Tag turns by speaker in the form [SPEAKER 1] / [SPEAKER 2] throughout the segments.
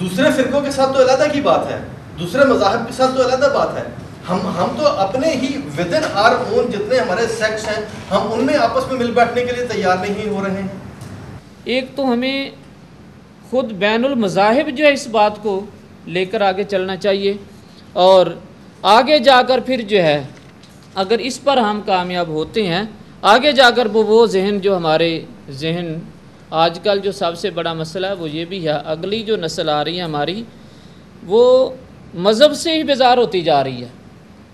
[SPEAKER 1] دوسرے فرقوں کے ساتھ تو علیحدہ کی بات ہے, دوسرے مذاہب کے ساتھ تو علیحدہ بات ہے. ہم تو اپنے ہی ودن آر اون جتنے ہمارے سیکٹس ہیں ہم ان میں آپس میں مل بیٹھنے کے لیے تیار نہیں ہو رہے ہیں.
[SPEAKER 2] ایک تو ہمیں خود بین المذاہب جو ہے اس بات کو لے کر آگے چلنا چاہیے, اور آگے جا کر پھر جو ہے اگر اس پر ہم کامیاب ہوتے ہیں, آگے جا کر وہ ذہن جو ہمارے ذہن آج کل جو سب سے بڑا مسئلہ ہے وہ یہ بھی ہے, اگلی جو نسل آ رہی ہے ہماری وہ مذہب سے ہی بیزار ہوتی جا رہی ہے.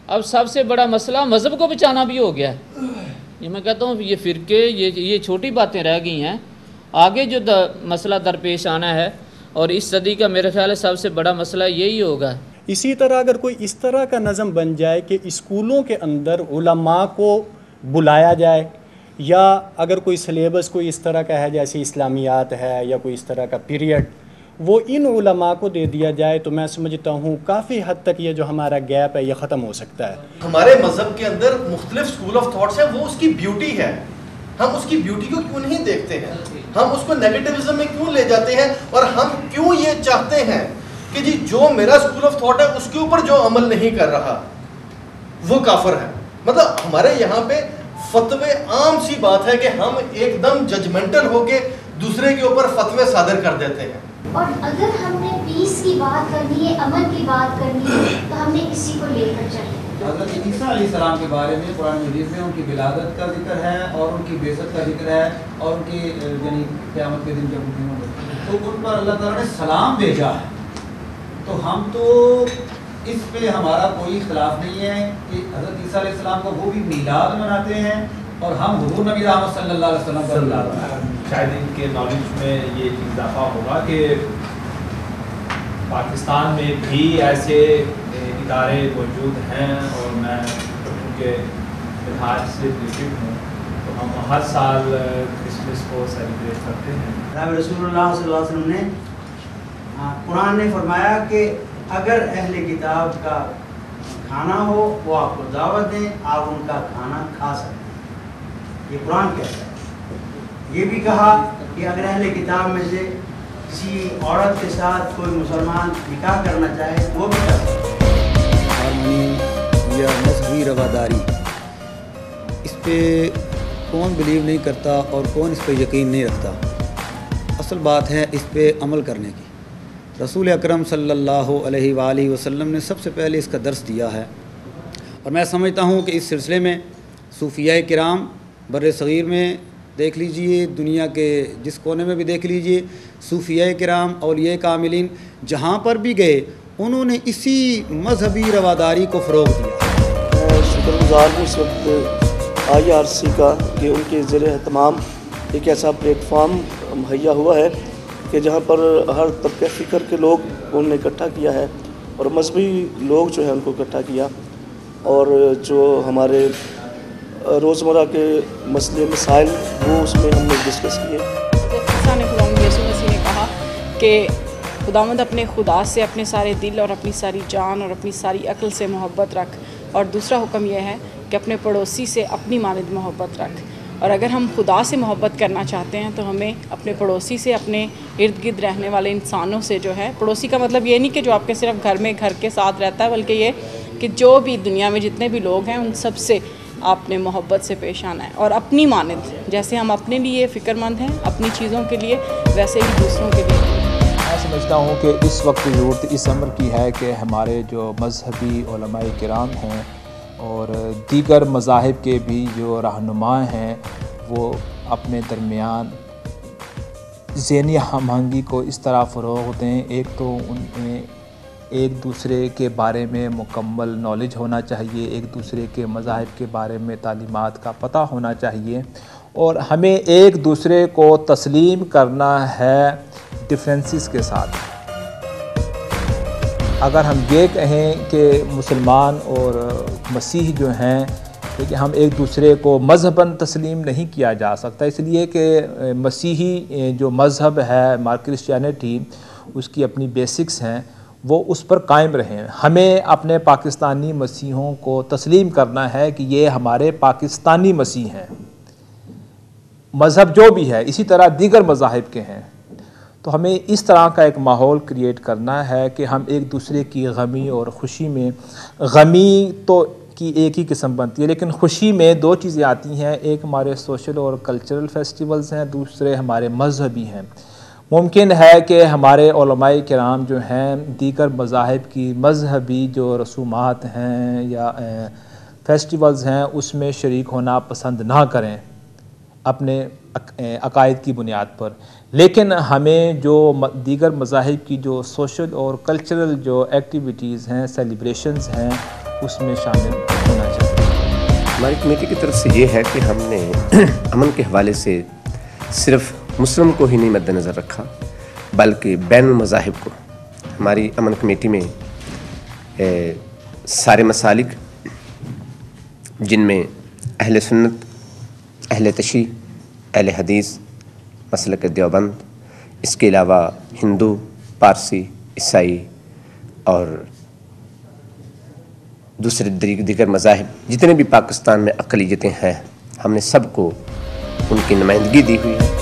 [SPEAKER 2] اب سب سے بڑا مسئلہ مذہب کو بچانا بھی ہو گیا ہے. یہ میں کہتا ہوں یہ فرقے یہ چھوٹی باتیں رہ گئی ہیں, آگے جو مسئلہ درپیش آنا ہے اور اس صدی کا میرے خیال ہے سب سے بڑا مسئلہ یہی ہوگا.
[SPEAKER 3] اسی طرح اگر کوئی اس طرح کا نظم بن جائے کہ اسکولوں کے اندر علماء کو بلایا جائے, یا اگر کوئی سلیبس کوئی اس طرح کا ہے جیسے اسلامیات ہے یا کوئی اس طرح کا پیریڈ, وہ ان علماء کو دے دیا جائے, تو میں سمجھتا ہوں کافی حد تک یہ جو ہمارا گیپ ہے یہ ختم ہو سکتا ہے.
[SPEAKER 1] ہمارے مذہب کے اندر مختلف اسکول آف تھاٹس ہیں, وہ اس کی بیوٹی ہے. ہم اس کی بیوٹی کو کیوں نہیں دیکھتے ہیں, ہم اس کو نیگیٹیوزم میں کیوں لے جاتے ہیں, اور ہم کیوں یہ چاہتے ہیں کہ جی جو میرا اسکول آف تھاٹ ہے اس کے اوپر جو عمل نہیں کر رہا وہ کافر ہے. مطلب ہمارے یہاں پہ فتوے عام سی بات ہے کہ ہم ایک دم ججمنٹل ہو کے دوسرے کے اوپر فتوے صادر کر دیتے ہیں.
[SPEAKER 4] اور اگر ہم نے پیس کی بات کرنی ہے, امن کی بات کرنی ہے, تو ہم نے اسی کو لے کر چلے.
[SPEAKER 5] حضرت عیسیٰ علیہ السلام کے بارے میں قرآن مجید میں ان کی ولادت کا ذکر ہے اور ان کی بعثت کا ذکر ہے, اور ان کی یعنی قیامت کے دن جب تو ان پر اللہ تعالیٰ نے سلام بھیجا ہے. تو ہم تو اس پہ ہمارا کوئی اختلاف نہیں ہے کہ حضرت عیسیٰ علیہ السلام کو وہ بھی میلاد مناتے ہیں, اور ہم حضور نبی رحمت صلی اللہ علیہ وسلم کا میلاد مناتے ہیں.
[SPEAKER 6] شاید ان کے نالج میں یہ اضافہ ہوگا کہ پاکستان میں بھی ایسے ادارے موجود ہیں, اور میں ان کے لحاظ سے ڈسٹرکٹ ہوں, تو ہم ہر سال کرسمس کو سیلیبریٹ کرتے ہیں.
[SPEAKER 7] جناب رسول اللہ صلی اللہ علیہ وسلم نے قرآن نے فرمایا کہ اگر اہل کتاب کا کھانا ہو وہ آپ کو دعوت دیں, آپ ان کا کھانا کھا سکتے ہیں. یہ قرآن کہتا ہے. یہ بھی کہا کہ اگر اہل کتاب میں سے کسی عورت کے ساتھ کوئی مسلمان نکاح کرنا چاہے وہ بھی کر سکتے ہیں.
[SPEAKER 5] ہارمونی یا مذہبی رواداری, اس پہ کون بلیو نہیں کرتا اور کون اس پہ یقین نہیں رکھتا. اصل بات ہے اس پہ عمل کرنے کی. رسول اکرم صلی اللہ علیہ وآلہ وسلم نے سب سے پہلے اس کا درس دیا ہے, اور میں سمجھتا ہوں کہ اس سلسلے میں صوفیاء کرام بر صغیر میں دیکھ لیجئے, دنیا کے جس کونے میں بھی دیکھ لیجئے, صوفیاء کرام اولیاء کاملین جہاں پر بھی گئے انہوں نے اسی مذہبی رواداری کو فروغ دیا.
[SPEAKER 8] شکر گزار ہوں اس وقت IRC کا کہ ان کے زیر اہتمام ایک ایسا پلیٹ فارم مہیا ہوا ہے کہ جہاں پر ہر طبقہ فکر کے لوگ انہوں نے اکٹھا کیا ہے, اور مذہبی لوگ جو ہیں ان کو اکٹھا کیا, اور جو ہمارے روزمرہ کے مسئلے مسائل وہ اس میں ہم نے ڈسکس کیے.
[SPEAKER 9] خداوند یسوع مسیح نے کہا کہ خداوند اپنے خدا سے اپنے سارے دل اور اپنی ساری جان اور اپنی ساری عقل سے محبت رکھ, اور دوسرا حکم یہ ہے کہ اپنے پڑوسی سے اپنی مانند محبت رکھ. اور اگر ہم خدا سے محبت کرنا چاہتے ہیں تو ہمیں اپنے پڑوسی سے, اپنے ارد گرد رہنے والے انسانوں سے جو ہے, پڑوسی کا مطلب یہ نہیں کہ جو آپ کے صرف گھر کے ساتھ رہتا ہے, بلکہ یہ کہ جو بھی دنیا میں جتنے بھی لوگ ہیں ان سب سے آپ نے محبت سے پیش آنا ہے, اور اپنی مانند جیسے ہم اپنے لیے فکر مند ہیں اپنی چیزوں کے لیے, ویسے ہی دوسروں کے لیے.
[SPEAKER 6] میں سمجھتا ہوں کہ اس وقت ضرورت اس امر کی ہے کہ ہمارے جو مذہبی علماء کرام ہیں اور دیگر مذاہب کے بھی جو رہنما ہیں وہ اپنے درمیان ذہنی ہم آہنگی کو اس طرح فروغ دیں. ایک تو ان میں ایک دوسرے کے بارے میں مکمل نالج ہونا چاہیے, ایک دوسرے کے مذاہب کے بارے میں تعلیمات کا پتہ ہونا چاہیے, اور ہمیں ایک دوسرے کو تسلیم کرنا ہے ڈفرینسز کے ساتھ. اگر ہم یہ کہیں کہ مسلمان اور مسیح جو ہیں کہ ہم ایک دوسرے کو مذہباً تسلیم نہیں کیا جا سکتا, اس لیے کہ مسیحی جو مذہب ہے کرسچینٹی اس کی اپنی بیسکس ہیں, وہ اس پر قائم رہیں. ہمیں اپنے پاکستانی مسیحوں کو تسلیم کرنا ہے کہ یہ ہمارے پاکستانی مسیح ہیں, مذہب جو بھی ہے اسی طرح دیگر مذاہب کے ہیں. تو ہمیں اس طرح کا ایک ماحول کریٹ کرنا ہے کہ ہم ایک دوسرے کی غمی اور خوشی میں، غمی تو کی ایک ہی قسم بنتی ہے، لیکن خوشی میں دو چیزیں آتی ہیں، ایک ہمارے سوشل اور کلچرل فیسٹیولز ہیں، دوسرے ہمارے مذہبی ہیں۔ ممکن ہے کہ ہمارے علماء کرام جو ہیں دیگر مذاہب کی مذہبی جو رسومات ہیں یا فیسٹیولز ہیں اس میں شریک ہونا پسند نہ کریں اپنے عقائد کی بنیاد پر، لیکن ہمیں جو دیگر مذاہب کی جو سوشل اور کلچرل جو ایکٹیویٹیز ہیں، سیلیبریشنز ہیں، اس میں شامل ہونا چاہیے۔
[SPEAKER 10] ہماری کمیٹی کی طرف سے یہ ہے کہ ہم نے امن کے حوالے سے صرف مسلم کو ہی نہیں مد نظر رکھا بلکہ بین المذاہب کو۔ ہماری امن کمیٹی میں سارے مسالک جن میں اہل سنت، اہل تشیع، اہل حدیث، مسلک دیوبند، اس کے علاوہ ہندو، پارسی، عیسائی اور دوسرے دیگر مذاہب جتنے بھی پاکستان میں اقلیتیں ہیں، ہم نے سب کو ان کی نمائندگی دی ہوئی ہے۔